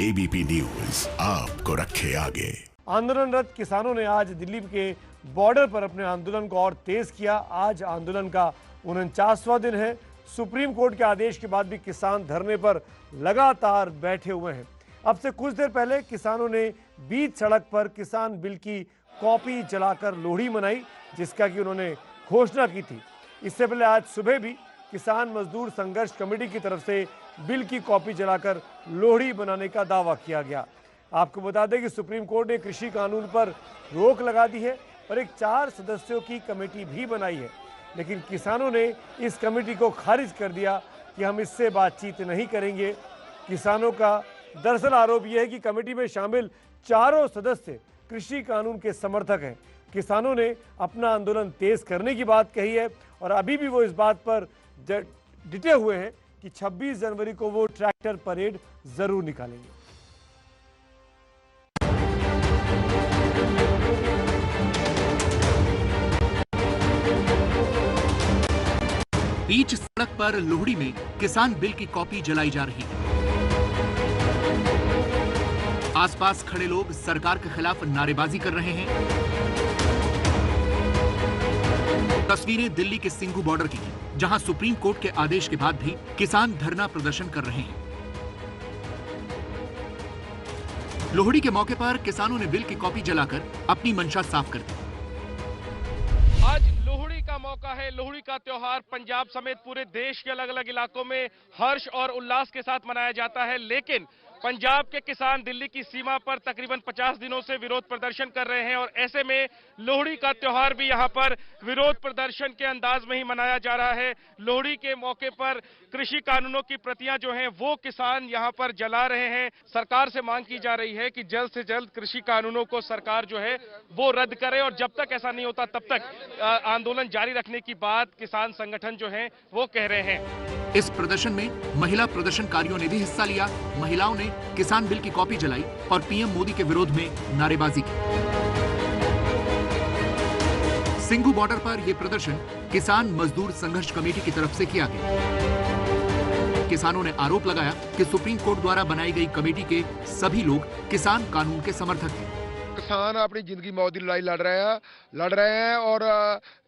ABP news आपको रखे आगे। आंदोलनरत किसानों ने आज दिल्ली के बॉर्डर पर अपने आंदोलन को और तेज किया। आज आंदोलन का 49वां दिन है। सुप्रीम कोर्ट के आदेश के बाद भी किसान धरने पर लगातार बैठे हुए हैं। अब से कुछ देर पहले किसानों ने बीच सड़क पर किसान बिल की कॉपी जलाकर लोहड़ी मनाई, जिसका कि उन्होंने घोषणा की थी। इससे पहले आज सुबह भी किसान मजदूर संघर्ष कमेटी की तरफ से बिल की कॉपी जलाकर लोहड़ी मनाने का दावा किया गया। आपको बता दें कि सुप्रीम कोर्ट ने कृषि कानून पर रोक लगा दी है और एक 4 सदस्यों की कमेटी भी बनाई है, लेकिन किसानों ने इस कमेटी को खारिज कर दिया कि हम इससे बातचीत नहीं करेंगे। किसानों का दरअसल आरोप यह है कि कमेटी में शामिल चारों सदस्य कृषि कानून के समर्थक हैं। किसानों ने अपना आंदोलन तेज करने की बात कही है और अभी भी वो इस बात पर डिटे हुए हैं कि 26 जनवरी को वो ट्रैक्टर परेड जरूर निकालेंगे। बीच सड़क पर लोहड़ी में किसान बिल की कॉपी जलाई जा रही है। आसपास खड़े लोग सरकार के खिलाफ नारेबाजी कर रहे हैं। तस्वीरें दिल्ली के सिंघू बॉर्डर की हैं, जहां सुप्रीम कोर्ट के आदेश के बाद भी किसान धरना प्रदर्शन कर रहे हैं। लोहड़ी के मौके पर किसानों ने बिल की कॉपी जलाकर अपनी मंशा साफ कर दी। आज लोहड़ी का मौका है। लोहड़ी का त्योहार पंजाब समेत पूरे देश के अलग अलग इलाकों में हर्ष और उल्लास के साथ मनाया जाता है, लेकिन पंजाब के किसान दिल्ली की सीमा पर तकरीबन 50 दिनों से विरोध प्रदर्शन कर रहे हैं और ऐसे में लोहड़ी का त्योहार भी यहां पर विरोध प्रदर्शन के अंदाज में ही मनाया जा रहा है। लोहड़ी के मौके पर कृषि कानूनों की प्रतियां जो हैं वो किसान यहां पर जला रहे हैं। सरकार से मांग की जा रही है कि जल्द से जल्द कृषि कानूनों को सरकार जो है वो रद्द करे और जब तक ऐसा नहीं होता तब तक आंदोलन जारी रखने की बात किसान संगठन जो है वो कह रहे हैं। इस प्रदर्शन में महिला प्रदर्शनकारियों ने भी हिस्सा लिया। महिलाओं ने किसान बिल की कॉपी जलाई और पीएम मोदी के विरोध में नारेबाजी की। सिंघू बॉर्डर पर यह प्रदर्शन किसान मजदूर संघर्ष कमेटी की तरफ से किया गया। किसानों ने आरोप लगाया कि सुप्रीम कोर्ट द्वारा बनाई गई कमेटी के सभी लोग किसान कानून के समर्थक हैं। किसान अपनी जिंदगी मौत की लड़ाई लड़ रहे हैं और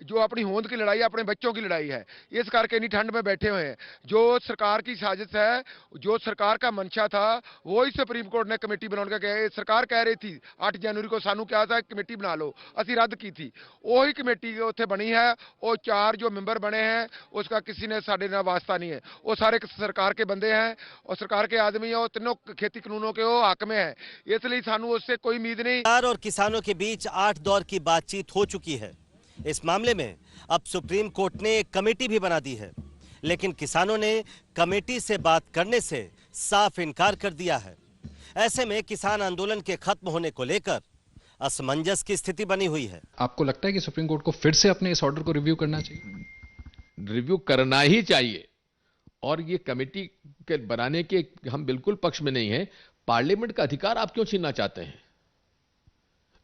जो अपनी होंद की लड़ाई अपने बच्चों की लड़ाई है। इस करके इतनी ठंड में बैठे हुए हैं। जो सरकार की साजिश है, जो सरकार का मंशा था, वो ही सुप्रीम कोर्ट ने कमेटी बनाने का कहा। सरकार कह रही थी 8 जनवरी को सानू क्या था कमेटी बना लो, असी रद्द की थी। वही कमेटी उत्थे बनी है और 4 जो मेंबर बने हैं उसका किसी ने साडे नाल वास्ता नहीं है। वो सारे सरकार के बंदे हैं और सरकार के आदमी है और तीनों खेती कानूनों के वो हक में है, इसलिए सानू उससे कोई उम्मीद नहीं। और किसानों के बीच 8 दौर की बातचीत हो चुकी है। इस मामले में अब सुप्रीम कोर्ट ने एक कमेटी भी बना दी है, लेकिन किसानों ने कमेटी से बात करने से साफ इनकार कर दिया है। ऐसे में किसान आंदोलन के खत्म होने को लेकर असमंजस की स्थिति बनी हुई है। आपको लगता है कि सुप्रीम कोर्ट को फिर से अपने इस ऑर्डर को रिव्यू करना चाहिए? रिव्यू करना ही चाहिए और ये कमेटी के बनाने के हम बिल्कुल पक्ष में नहीं है। पार्लियामेंट का अधिकार आप क्यों छीनना चाहते हैं?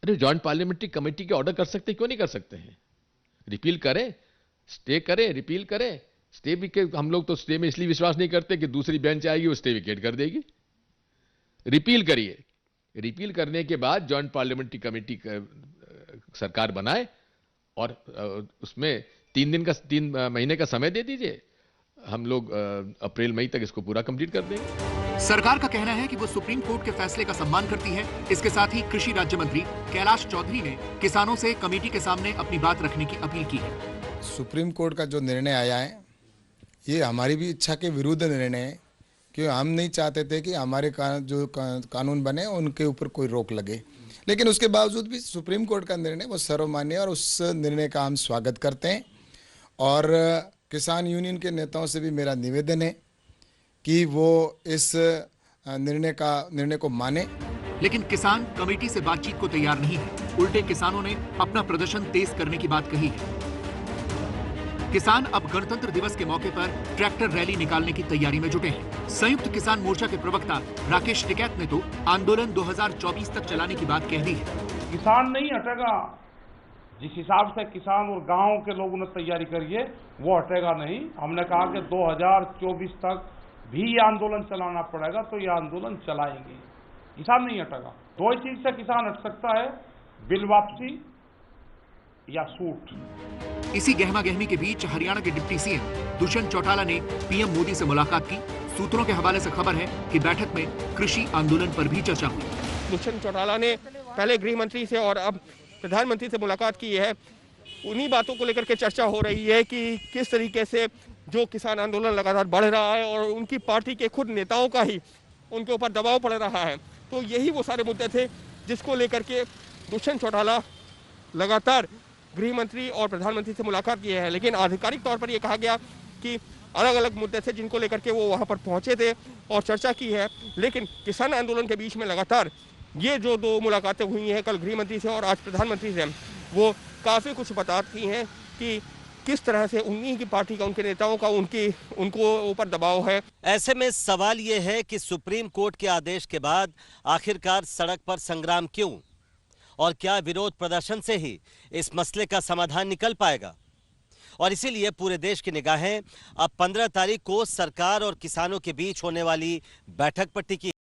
अरे जॉइंट पार्लियामेंट्री कमेटी के ऑर्डर कर सकते, क्यों नहीं कर सकते हैं? रिपील करें, स्टे करें, रिपील करें। स्टे भी हम लोग तो स्टे में इसलिए विश्वास नहीं करते कि दूसरी बेंच आएगी वो स्टे विकेट कर देगी। रिपील करिए, रिपील करने के बाद जॉइंट पार्लियामेंट्री कमेटी सरकार बनाए और उसमें 3 महीने का समय दे दीजिए। हम लोग अप्रैल मई तक इसको पूरा कंप्लीट कर देंगे। सरकार का कहना है कि वो सुप्रीम कोर्ट के फैसले का सम्मान करती है। इसके साथ ही कृषि राज्य मंत्री कैलाश चौधरी ने किसानों से कमेटी के सामने अपनी बात रखने की अपील की है। सुप्रीम कोर्ट का जो निर्णय आया है ये हमारी भी इच्छा के विरुद्ध निर्णय है, क्योंकि हम नहीं चाहते थे कि हमारे जो कानून बने उनके ऊपर कोई रोक लगे, लेकिन उसके बावजूद भी सुप्रीम कोर्ट का निर्णय वो सर्वमान्य और उस निर्णय का हम स्वागत करते हैं। और किसान यूनियन के नेताओं से भी मेरा निवेदन है कि वो इस निर्णय को माने। लेकिन किसान कमेटी से बातचीत को तैयार नहीं है। उल्टे किसानों ने अपना प्रदर्शन तेज करने की बात कही है। किसान अब गणतंत्र दिवस के मौके पर ट्रैक्टर रैली निकालने की तैयारी में जुटे हैं। संयुक्त किसान मोर्चा के प्रवक्ता राकेश टिकैत ने तो आंदोलन 2024 तक चलाने की बात कह दी है। किसान नहीं हटेगा। जिस हिसाब से किसान और गांव के लोगों ने तैयारी करी है वो हटेगा नहीं। हमने कहा कि 2024 तक भी ये आंदोलन चलाना पड़ेगा, तो ये आंदोलन चलाएंगे। किसान नहीं हटेगा। दो ही चीज से किसान हट सकता है, बिल वापसी या सूट। इसी गहमा गहमी के बीच हरियाणा के डिप्टी सीएम दुष्यंत चौटाला ने पीएम मोदी से मुलाकात की। सूत्रों के हवाले से खबर है कि बैठक में कृषि आंदोलन पर भी चर्चा हुई। दुष्यंत चौटाला ने पहले गृह मंत्री से और अब प्रधानमंत्री से मुलाकात की है। उन्हीं बातों को लेकर के चर्चा हो रही है कि किस तरीके से जो किसान आंदोलन लगातार बढ़ रहा है और उनकी पार्टी के खुद नेताओं का ही उनके ऊपर दबाव पड़ रहा है। तो यही वो सारे मुद्दे थे जिसको लेकर के दुष्यंत चौटाला लगातार गृह मंत्री और प्रधानमंत्री से मुलाकात की है। लेकिन आधिकारिक तौर पर यह कहा गया कि अलग अलग मुद्दे थे जिनको लेकर के वो वहाँ पर पहुँचे थे और चर्चा की है। लेकिन किसान आंदोलन के बीच में लगातार ये जो दो मुलाकातें हुई हैं, कल गृह मंत्री से और आज प्रधानमंत्री से, वो काफ़ी कुछ बताती हैं कि किस तरह से उन्हीं की पार्टी का, उनके नेताओं का उनको ऊपर दबाव है। ऐसे में सवाल ये है कि सुप्रीम कोर्ट के आदेश के बाद आखिरकार सड़क पर संग्राम क्यों, और क्या विरोध प्रदर्शन से ही इस मसले का समाधान निकल पाएगा? और इसीलिए पूरे देश की निगाहें अब 15 तारीख को सरकार और किसानों के बीच होने वाली बैठक पर टिकी।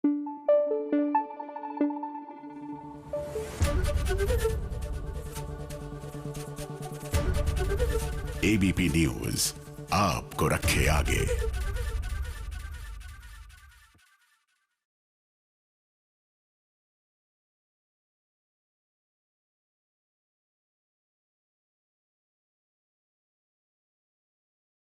एबीपी न्यूज आपको रखे आगे।